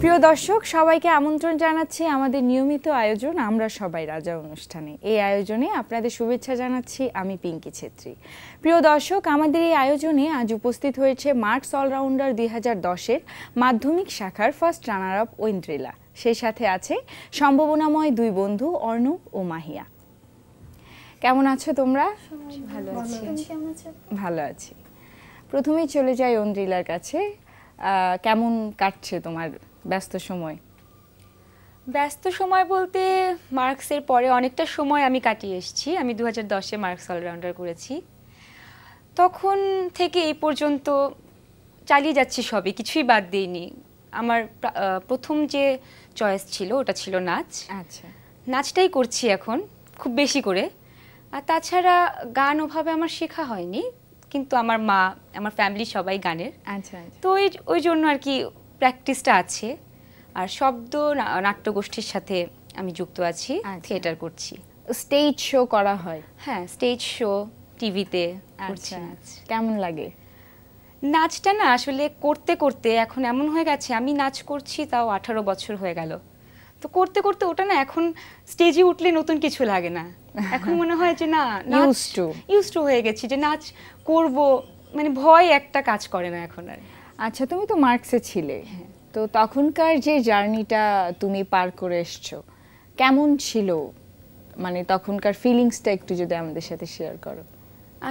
প্রিয় দর্শক সবাইকে আমন্ত্রণ জানাচ্ছি আমাদের নিয়মিত আয়োজন আমরা সবাই রাজা অনুষ্ঠানে। এই আয়োজনে আপনাদের শুভেচ্ছা জানাচ্ছি আমি পিঙ্কি ছেত্রী। প্রিয় দর্শক, আমাদের এই আয়োজনে আজ উপস্থিত হয়েছে মার্কস অলরাউন্ডার 2010-এর মাধ্যমিক শাখার ফার্স্ট রানার আপ ঐন্দ্রিলা। সেই সাথে আছে সম্ভাবনাময় দুই বন্ধু অর্ণব ও মাহিয়া। কেমন আছো তোমরা? ভালো আছি। ভালো আছি। প্রথমেই চলে যাই ঐন্দ্রিলার কাছে। কেমন কাটছে তোমার ব্যস্ত সময়? ব্যস্ত সময় বলতে মার্কসের পরে অনেকটা সময় আমি কাটিয়ে এসেছি। আমি 2010-এ মার্কস অলরাউন্ডার করেছি, তখন থেকে এই পর্যন্ত চালিয়ে যাচ্ছি সবই, কিছুই বাদ দিইনি। আমার প্রথম যে চয়েস ছিল ওটা ছিল নাচ। আচ্ছা, নাচটাই করছি এখন খুব বেশি করে। আর তাছাড়া গান ওভাবে আমার শেখা হয়নি, কিন্তু আমার মা আমার ফ্যামিলি সবাই গানের। আচ্ছা, তো ওই জন্য আর কি প্র্যাকটিসটা আছে। আর শব্দ নাট্যগোষ্ঠীর সাথে আমি যুক্ত আছি, থিয়েটার করছি। স্টেজ শো করা হয়? হ্যাঁ, স্টেজ শো টিভিতে করছি। কেমন লাগে? নাচটা না আসলে করতে করতে এখন এমন হয়ে গেছে, আমি নাচ করছি তাও 18 বছর হয়ে গেল। তো করতে করতে ওটা না এখন স্টেজে উঠলে নতুন কিছু লাগে না। এখন মনে হয় যে না, ইউজ টু হয়ে গেছি যে নাচ করব, মানে ভয় একটা কাজ করে না এখন আর। আচ্ছা, তুমি তো মার্কসে ছিলে, তো তখনকার যে জার্নিটা তুমি পার করে এসছো কেমন ছিল? মানে তখনকার ফিলিংসটা একটু যদি আমাদের সাথে শেয়ার করো।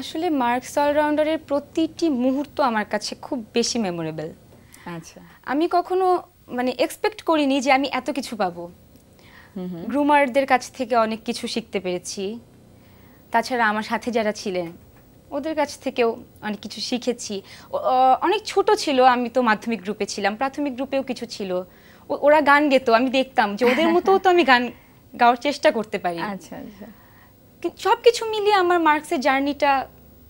আসলে মার্কস অলরাউন্ডারের প্রতিটি মুহূর্ত আমার কাছে খুব বেশি মেমোরেবল। আচ্ছা, আমি কখনো মানে এক্সপেক্ট করিনি যে আমি এত কিছু পাবো। গ্রুমারদের কাছ থেকে অনেক কিছু শিখতে পেরেছি, তাছাড়া আমার সাথে যারা ছিলেন ওদের কাছ থেকেও অনেক কিছু শিখেছি। অনেক ছোট ছিল, আমি তো মাধ্যমিক গ্রুপে ছিলাম, প্রাথমিক গ্রুপেও কিছু ছিল। ওরা গান গেতো, আমি দেখতাম যে ওদের মতোও তো আমি গান গাওয়ার চেষ্টা করতে পারি। আচ্ছা আচ্ছা, সব কিছু মিলিয়ে আমার মার্কসের জার্নিটা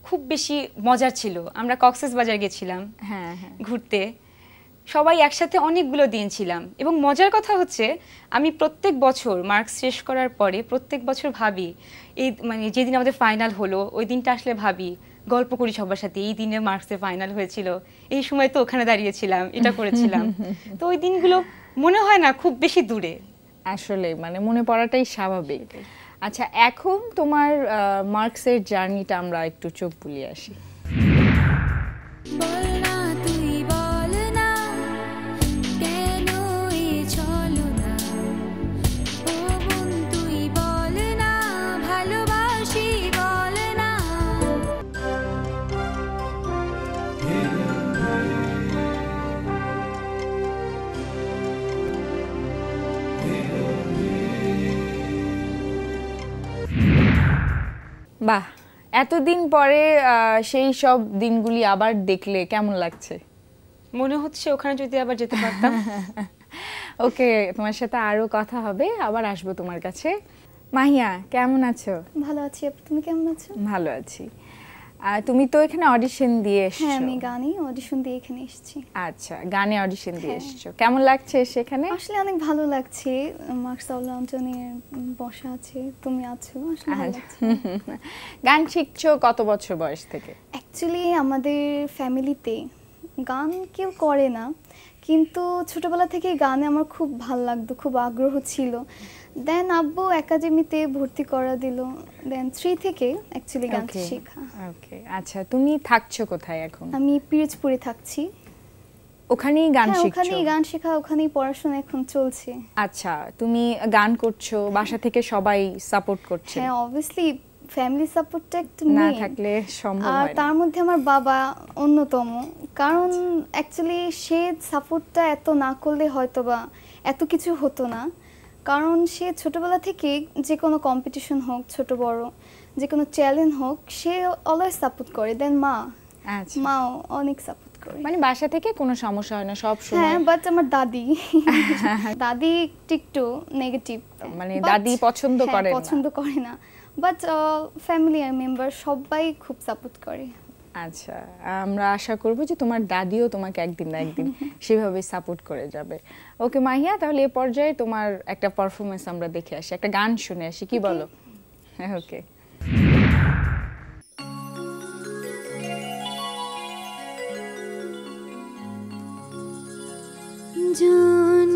খুব বেশি মজার ছিল। আমরা কক্সবাজার গেছিলাম ঘুরতে, সবাই একসাথে অনেকগুলো দিন ছিলাম। এবং মজার কথা হচ্ছে, আমি প্রত্যেক বছর মার্কস শেষ করার পরে প্রত্যেক বছর ভাবি, এই মানে যেদিন আমাদের ফাইনাল হলো ওই দিনটা আসলে ভাবি, গল্প করি সবার সাথে, এই দিনে মার্কসের ফাইনাল হয়েছিল, এই সময় তো ওখানে দাঁড়িয়েছিলাম, এটা করেছিলাম। তো ওই দিনগুলো মনে হয় না খুব বেশি দূরে। আসলে মানে মনে পড়াটাই স্বাভাবিক। আচ্ছা, এখন তোমার মার্কসের জার্নিটা আমরা একটু চোখ বুলিয়ে আসি। বাহ, এতদিন পরে সেই সব দিনগুলি আবার দেখলে কেমন লাগছে? মনে হচ্ছে ওখানে যদি আবার যেতে পারতাম। ওকে, তোমার সাথে আরো কথা হবে, আবার আসবো তোমার কাছে। মাহিয়া, কেমন আছো? ভালো আছি, তুমি কেমন আছো? ভালো আছি। তুমি তো এখানে অডিশন দিয়ে এসেছো। হ্যাঁ, আমি গানে অডিশন দিয়ে এখানে এসেছি। আচ্ছা, গানে অডিশন দিয়ে এসেছো, কেমন লাগছে সেখানে? আসলে অনেক ভালো লাগছে। মার্কস অলরাউন্ডারে বসা আছে, তুমি আছো, আসলে ভালো লাগছে। গান শিখছো কত বছর বয়স থেকে? অ্যাকচুয়ালি আমাদের ফ্যামিলিতে গান কেউ করে না, কিন্তু ছোটবেলা থেকে গানে আমার খুব ভালো লাগতো, খুব আগ্রহ ছিল। দেন আব্বু একাডেমিতে ভর্তি করা দিল, দেন 3 থেকে অ্যাকচুয়ালি গান শেখা। ওকে, আচ্ছা, তুমি থাকছো কোথায় এখন? আমি পিরোজপুরে থাকছি। ওখানেই গান শিখছো? ওখানেই গান শেখা, ওখানেই পড়াশোনা এখন চলছে। আচ্ছা, তুমি গান করছো, বাসা থেকে সবাই সাপোর্ট করছে? হ্যাঁ, অবভিয়াসলি ফ্যামিলি সাপোর্টটা একটু না থাকলে সম্ভব হয় না। আর তার মধ্যে আমার বাবা অন্যতম, কারণ অ্যাকচুয়ালি সে সাপোর্টটা এত না করলে হয়তোবা এত কিছু হতো না। কারণ সে ছোটবেলা থেকে যে কোনো কম্পিটিশন হোক, ছোট বড় যে কোনো চ্যালেঞ্জ হোক, সে অলওয়েজ সাপোর্ট করে। দেন মাও অনেক সাপোর্ট করে। মানে বাসা থেকে কোনো সমস্যা হয় না সব সময়? হ্যাঁ, বাট আমার দাদি একটু নেগেটিভ, মানে দাদি পছন্দ করে না, বাট ফ্যামিলি মেম্বার সবাই খুব সাপোর্ট করে। আচ্ছা, আমরা আশা করব যে তোমার দাদিও তোমাকে একদিন না একদিন সেভাবে সাপোর্ট করে যাবে। ওকে মাহিয়া, তাহলে এই পর্যায়ে তোমার একটা পারফরমেন্স আমরা দেখে আসি, একটা গান শুনে আসি, কি বলো? ওকে। জান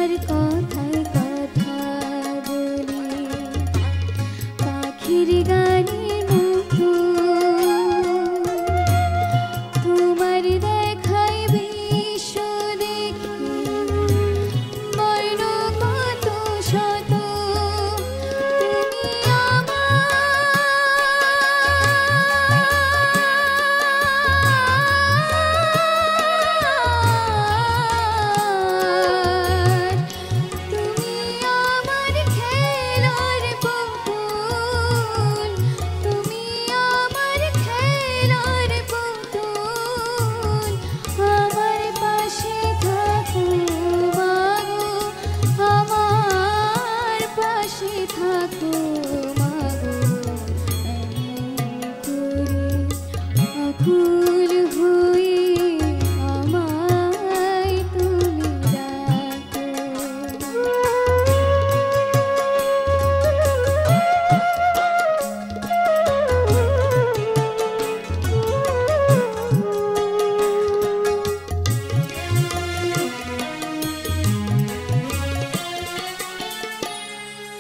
তোমার কথায় কথা বলি পাখির গানের মতো তোমার দেখায় বিশ্ব দেখি বর্ণ কত শত তুমি আমার খেলার পুতুল তুমি আমার খেলার পুতুল আমার পাশে থাকো মাগো আমার পাশে থাকো মাগো আকুল হয়ে আমায় তুমি ডাকো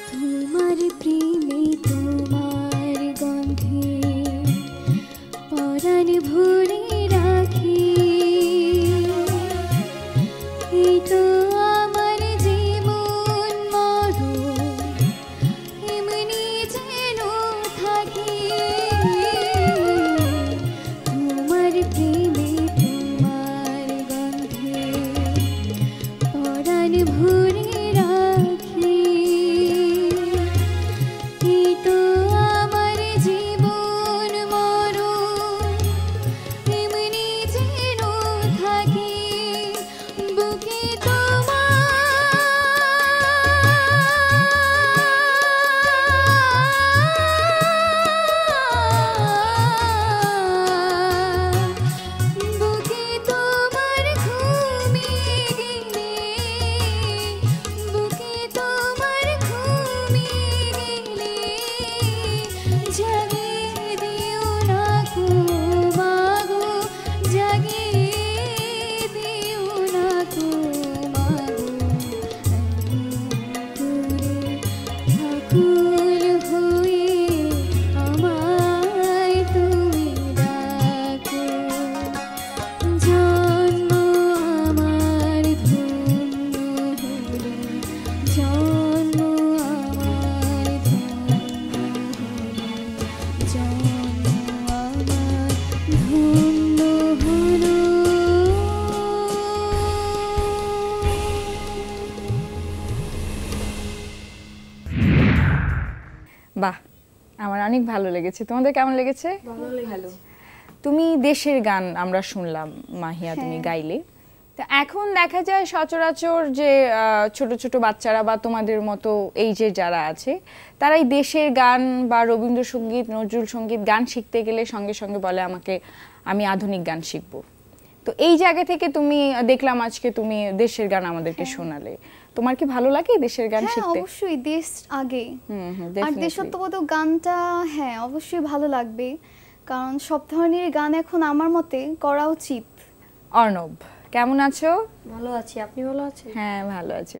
তোমার প্রেমে তোমার গন্ধে পরাণ ভরে রাখি এই তো আমার জীবন মরণ এমনি যেন থাকি তোমার প্রেমে তোমার গন্ধে পরাণ ভরে রাখি এই তো আমার জীবন মরণ এমনি যেন থাকি বুকে বুকে তোমার ঘুমিয়ে গেলে বুকে তোমার ঘুমিয়ে গেলে জাগিয়ে দিও না গো মাগো জাগিয়ে দিও না গো মাগো আকুল হয়ে আমায় তুমি ডাকো জন্ম আমার ধন্য হলো জন্ম আমার ধন্য হলো জন্ম আমার ধন্য হলো বাহ, আমার অনেক ভালো লেগেছে। তোমাদের কেমন লেগেছে? ভালো। তুমি দেশের গান আমরা শুনলাম মাহিয়া, তুমি গাইলে। তো এখন দেখা যায় সচরাচর যে ছোট ছোট বাচ্চারা বা তোমাদের মতো এই যে যারা আছে তারাই দেশের গান বা রবীন্দ্রসঙ্গীত, নজরুল সঙ্গীত গান শিখতে গেলে সঙ্গে সঙ্গে বলে আমি আধুনিক গান শিখবো। তো এই জায়গা থেকে তুমি দেখলাম আজকে তুমি দেশের গান আমাদেরকে শোনালে, তোমার কি ভালো লাগে দেশের গান হ্যাঁ শিখতে? অবশ্যই, দেশ আগে। আর definitely। দেশাত্মবোধক গানটা হ্যাঁ অবশ্যই ভালো লাগবে, কারণ সব ধরনের গান এখন আমার মতে করা উচিত। অর্ণব কেমন আছো? ভালো আছি, আপনি ভালো আছেন? হ্যাঁ ভালো আছি।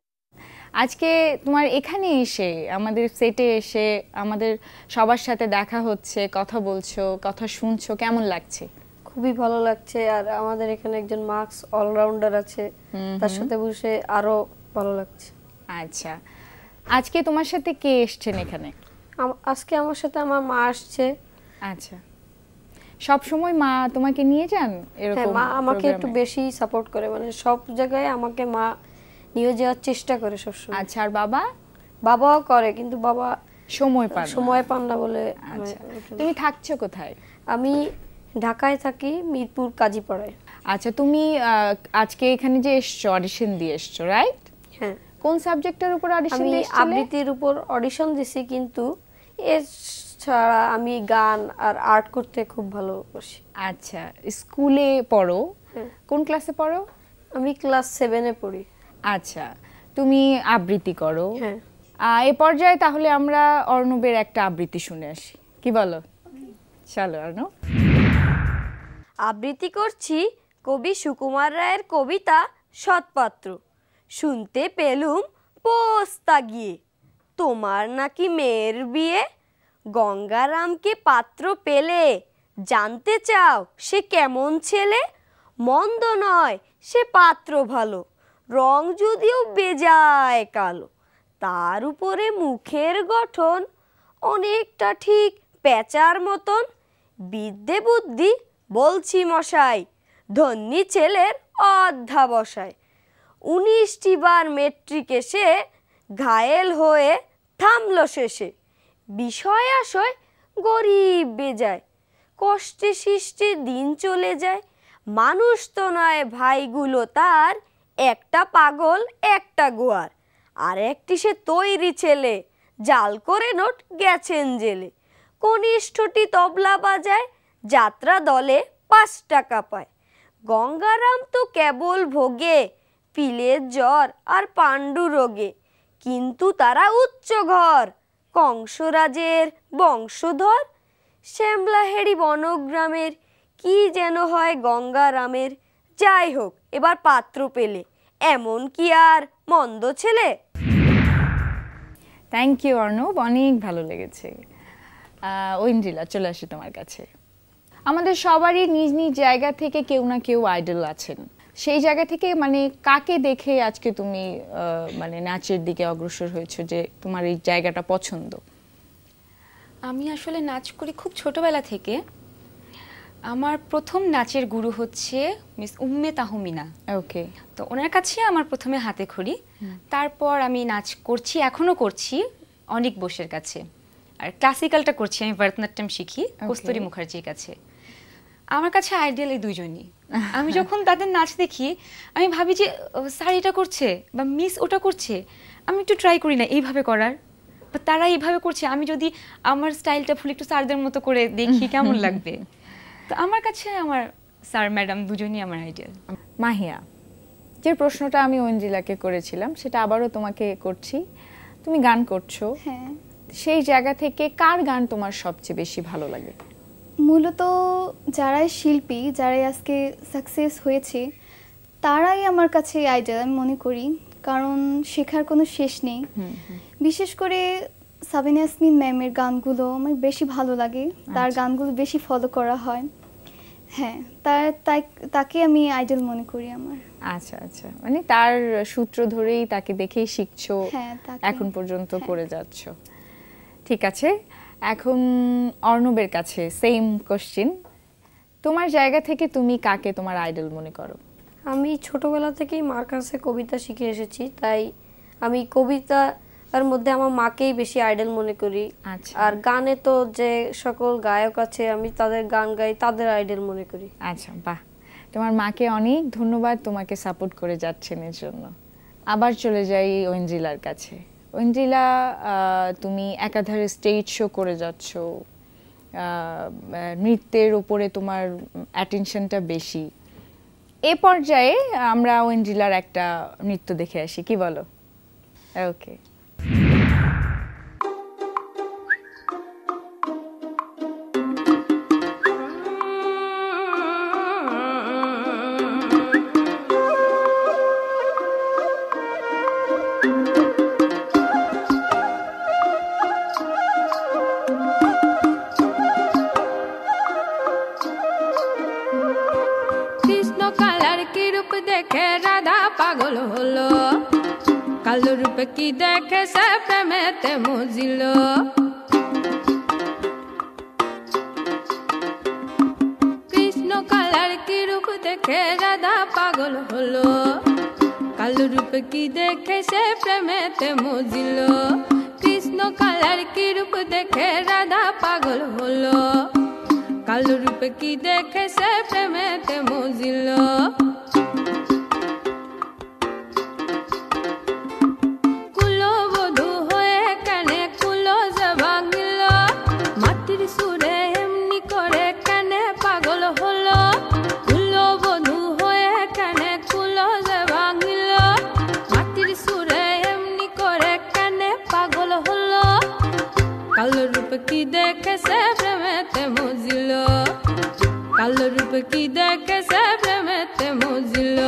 আজকে তোমার এখানে এসে আমাদের সেটে এসে আমাদের সবার সাথে দেখা হচ্ছে, কথা বলছো, কথা শুনছো, কেমন লাগছে? খুবই ভালো লাগছে। আর আমাদের এখানে একজন মার্কস অলরাউন্ডার আছে, তার সাথে বসে আরো ভালো লাগছে। আচ্ছা, আজকে তোমার সাথে কে এসছেন এখানে? আজকে আমার সাথে আমার মা আসছে। আচ্ছা, সব সময় মা তোমাকে নিয়ে যান হ্যাঁ, এরকম? মা আমাকে একটু বেশি সাপোর্ট করে, মানে সব জায়গায় আমাকে মা নিয়ে যাওয়ার চেষ্টা করে সবসময়। আচ্ছা, আর বাবা? বাবাও করে, কিন্তু বাবা সময় পান না বলে। আচ্ছা, তুমি থাকছো কোথায়? আমি ঢাকায় থাকি, মিরপুর কাজীপাড়ায়। আচ্ছা, তুমি আজকে এখানে যে এসছো অডিশন দিয়ে এসছো, রাইট? হ্যাঁ। কোন সাবজেক্টের উপর অডিশন আমি দিয়েছিলে? আবৃত্তির উপর অডিশন দিছি, কিন্তু এছাড়া আমি গান আর আর্ট করতে খুব ভালোবাসি। আচ্ছা, স্কুলে পড়ো? হ্যাঁ। কোন ক্লাসে পড়ো? আমি ক্লাস 7-এ পড়ি। আচ্ছা, তুমি আবৃত্তি করো? হ্যাঁ। এ পর্যায়ে তাহলে আমরা অর্ণবের একটা আবৃত্তি শুনে আসি, কি বলো? চলো অর্ণব। আবৃত্তি করছি কবি সুকুমার রায়ের কবিতা সৎপাত্র। শুনতে পেলুম পোস্তা গিয়ে তোমার নাকি মেয়ের বিয়ে। গঙ্গারামকে পাত্র পেলে জানতে চাও সে কেমন ছেলে। মন্দ নয় সে পাত্র ভালো, রং যদিও বেজায় কালো। তার উপরে মুখের গঠন অনেকটা ঠিক পেঁচার মতন। বিদ্যে বুদ্ধি বলছি মশাই, ধন্যী ছেলের অধ্যাবসায়। 19টি বার মেট্রিকে সে ঘায়েল হয়ে থামল শেষে। বিষয় আশয় গরিব বেজায়, কষ্টে সৃষ্টে দিন চলে যায়। মানুষ তো নয় ভাইগুলো তার, একটা পাগল একটা গোয়ার। আর একটি সে তৈরি ছেলে, জাল করে নোট গেছেন জেলে। কনিষ্ঠটি তবলা বাজায়, যাত্রা দলে 5 টাকা পায়। গঙ্গারাম তো কেবল ভোগে পিলের জ্বর আর পাণ্ডু রোগে। কিন্তু তারা উচ্চ ঘর, কংসরাজের বংশধর। শ্যামলাহেড়ি বনগ্রামের কি যেন হয় গঙ্গারামের। যাই হোক এবার পাত্র পেলে, এমন কি আর মন্দ ছেলে। থ্যাংক ইউ অর্ণব, অনেক ভালো লেগেছে। ঐন্দ্রিলা, চলে আসি তোমার কাছে। আমাদের সবারই নিজ নিজ জায়গা থেকে কেউ না কেউ আইডল আছেন। সেই জায়গা থেকে মানে কাকে দেখে আজকে তুমি মানে নাচের দিকে অগ্রসর হয়েছো, যে তোমার এই জায়গাটা পছন্দ? আমি আসলে নাচ করি খুব ছোটবেলা থেকে। আমার প্রথম নাচের গুরু হচ্ছে মিস উম্মে তাহমিনা। ওকে। তো ওনার কাছে আমার প্রথমে হাতে খড়ি, তারপর আমি নাচ করছি, এখনো করছি অনেক বোসের কাছে। আর ক্লাসিক্যালটা করছি আমি, ভরতনাট্যম শিখি কস্তুরী মুখার্জির কাছে। আমার কাছে আইডিয়াল এই দুজনই। আমি যখন তাদের নাচ দেখি আমি ভাবি যে স্যার এটা করছে বা মিস ওটা করছে, আমি একটু ট্রাই করি না এইভাবে করার, বা তারা এইভাবে করছে, আমি যদি আমার স্টাইলটা ফুল একটু স্যারদের মতো করে দেখি কেমন লাগবে। তো আমার কাছে আমার স্যার ম্যাডাম দুজনই আমার আইডিয়াল। মাহিয়া, যে প্রশ্নটা আমি ঐন্দ্রিলাকে করেছিলাম সেটা আবারও তোমাকে করছি। তুমি গান করছো, হ্যাঁ, সেই জায়গা থেকে কার গান তোমার সবচেয়ে বেশি ভালো লাগে? মূলত যারাই শিল্পী, যারাই আজকে সাকসেস হয়েছে, তারাই আমার কাছে আইডল আমি মনে করি। কারণ শেখার কোনো শেষ নেই। বিশেষ করে সাবিনা ইয়াসমিন ম্যামের গানগুলো আমার বেশি ভালো লাগে, তার গানগুলো বেশি ফলো করা হয়। হ্যাঁ, তাকে আমি আইডল মনে করি আমার। আচ্ছা আচ্ছা, মানে তার সূত্র ধরেই তাকে দেখেই শিখছো, হ্যাঁ, এখন পর্যন্ত করে যাচ্ছ। ঠিক আছে, এখন অর্ণবের কাছে সেম কোশ্চেন। তোমার জায়গা থেকে তুমি কাকে তোমার আইডল মনে করো? আমি ছোটবেলা থেকেই মার কাছে কবিতা শিখে এসেছি, তাই আমি কবিতার মধ্যে আমার মাকেই বেশি আইডল মনে করি। আচ্ছা। আর গানে তো যে সকল গায়ক আছে আমি তাদের গান গাই, তাদের আইডল মনে করি। আচ্ছা, বাহ, তোমার মাকে অনেক ধন্যবাদ তোমাকে সাপোর্ট করে যাচ্ছেন এর জন্য। আবার চলে যাই ঐন্দ্রিলার কাছে। ঐন্দ্রিলা, তুমি একাধারে স্টেজ শো করে যাচ্ছ, নৃত্যের উপরে তোমার অ্যাটেনশনটা বেশি। এ পর্যায়ে আমরা ঐন্দ্রিলার একটা নৃত্য দেখে আসি, কি বলো? ওকে। কৃষ্ণ কালার কি রূপ দেখে রাধা পাগল হলো, কালো রূপে কি দেখে সে প্রেমেতে মজিল। কৃষ্ণ কালার কি রূপ দেখে রাধা পাগল হলো, কালো রূপে কি দেখে সে প্রেমেতে মজিল। কৃষ্ণ কালার কি রূপ দেখে রাধা পাগল হলো, কালো রূপে কি দেখে সে প্রেমেতে মজিল। কুলবধূ হয়ে কানে কুলো যে ভাঙিল, মাটির সুরে এমনি করে কানে পাগল হলো। কুলবধূ হয়ে কানে কুলো যে ভাঙিল, মাটির সুরে এমনি করে কানে পাগল হলো। কালো রূপে কি দেখে সে প্রেমেতে মজিল, কালো রূপে কি দেখে সে প্রেমেতে মজিল।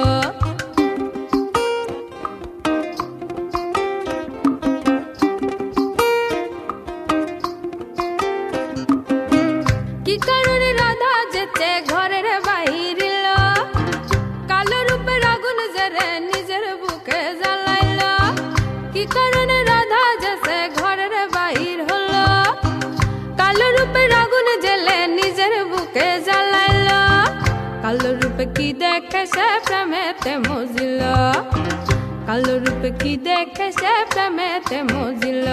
কি কারণে রাধা যেসে ঘরের বাহির হলো, কালো রূপের আগুন জেলে নিজের বুকে জ্বালাইলো, কালো রূপে কি দেখে সে প্রেমেতে মজিল, কালো রূপে কি দেখে সে প্রেমেতে মজিল।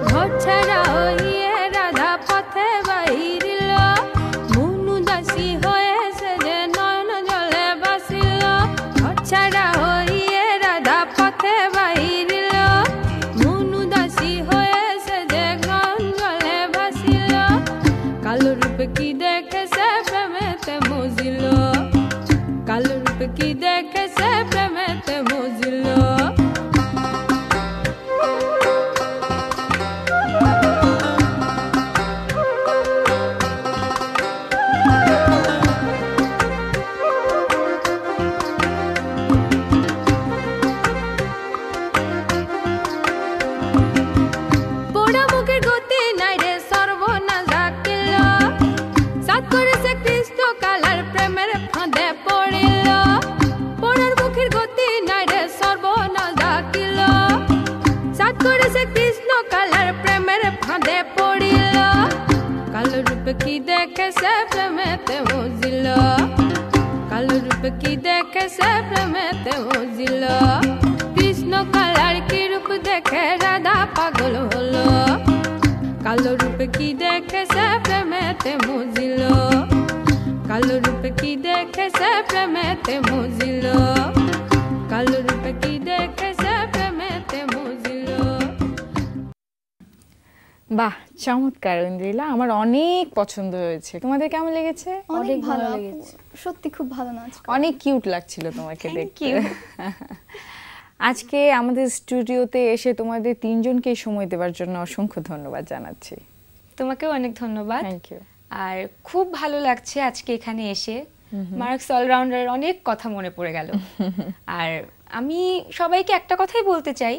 ঘর ছাড়া হইয়ে রাধা পথে বাহিরিল, মুনু দাসী হয়েছে যে নয়ন জলে বাসিল, ঘর ছাড়া হইয়ে রাধা পথে বাহিরিল, মুনু দাসী হয়েছে যে নয়ন জলে বাসিল, কালো রূপে কি দেখে সে প্রেমেতে মজিল, কালো রূপে কি দেখে সে প্রেমেতে মজিল। পোড়া মুখের গতি নাই রে সর্বনাশ ডাকিল, সাত করেছে কৃষ্ণ কালার প্রেমের ফাঁদে পড়িল, পোড়ার মুখের গতি নাই রে সর্বনাশ ডাকিল, সাত করেছে কৃষ্ণ কালার প্রেমের ফাঁদে পড়িল, কালো রূপে কি দেখে সে প্রেমেতে মজিল, কালো রূপে কি দেখে সে প্রেমেতে মজিল, কৃষ্ণ কালার কি রূপ দেখে রাধা পাগল হলো, কালো রূপে কি দেখে সে প্রেমেতে মজিল, কালো রূপে কি দেখে সে প্রেমেতে মজিল, কালো রূপে কি দেখে সে প্রেমেতে মজিল। বাহ, চমৎকার ইন্দ্রিলা, আমার অনেক পছন্দ হয়েছে। তোমাদের কেমন লেগেছে? অনেক ভালো আপু, লেগেছে। সত্যি খুব ভালো নাচ করে। অনেক কিউট লাগছিল তোমাকে Thank দেখতে। you. আজকে আমাদের স্টুডিওতে এসে তোমাদের তিনজনকে সময় দেওয়ার জন্য অসংখ্য ধন্যবাদ জানাচ্ছি। তোমাকেও অনেক ধন্যবাদ। Thank you. আর খুব ভালো লাগছে আজকে এখানে এসে, মার্কস অলরাউন্ডারের অনেক কথা মনে পড়ে গেল। আর আমি সবাইকে একটা কথাই বলতে চাই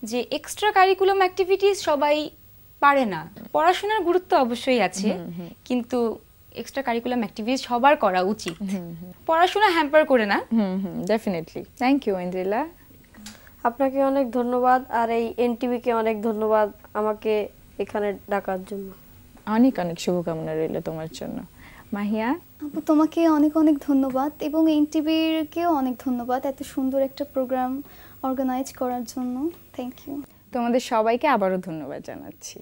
যে এক্সট্রা কারিকুলাম অ্যাক্টিভিটিস সবাই পারে না, পড়াশোনার গুরুত্ব অবশ্যই আছে, কিন্তু এক্সট্রা কারিকুলাম অ্যাক্টিভিটিস সবার করা উচিত, পড়াশোনা হ্যাম্পার করে না। ডেফিনেটলি। Thank you Indrila. আপনাকে অনেক ধন্যবাদ, আর এই এনটিভিকে অনেক ধন্যবাদ আমাকে এখানে ডাকার জন্য। অনেক অনেক শুভকামনা রইল তোমার জন্য। মাহিয়া? আপু তোমাকে অনেক অনেক ধন্যবাদ, এবং এনটিভিরকেও অনেক ধন্যবাদ এত সুন্দর একটা প্রোগ্রাম অর্গানাইজ করার জন্য। Thank you. তোমাদের সবাইকে আবারও ধন্যবাদ জানাচ্ছি,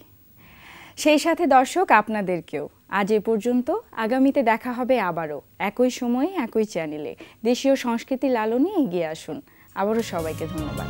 সেই সাথে দর্শক আপনাদেরকেও। আজ এ পর্যন্ত, আগামীতে দেখা হবে আবারও একই সময়ে একই চ্যানেলে। দেশীয় সংস্কৃতি লালনে এগিয়ে আসুন। আবারও সবাইকে ধন্যবাদ।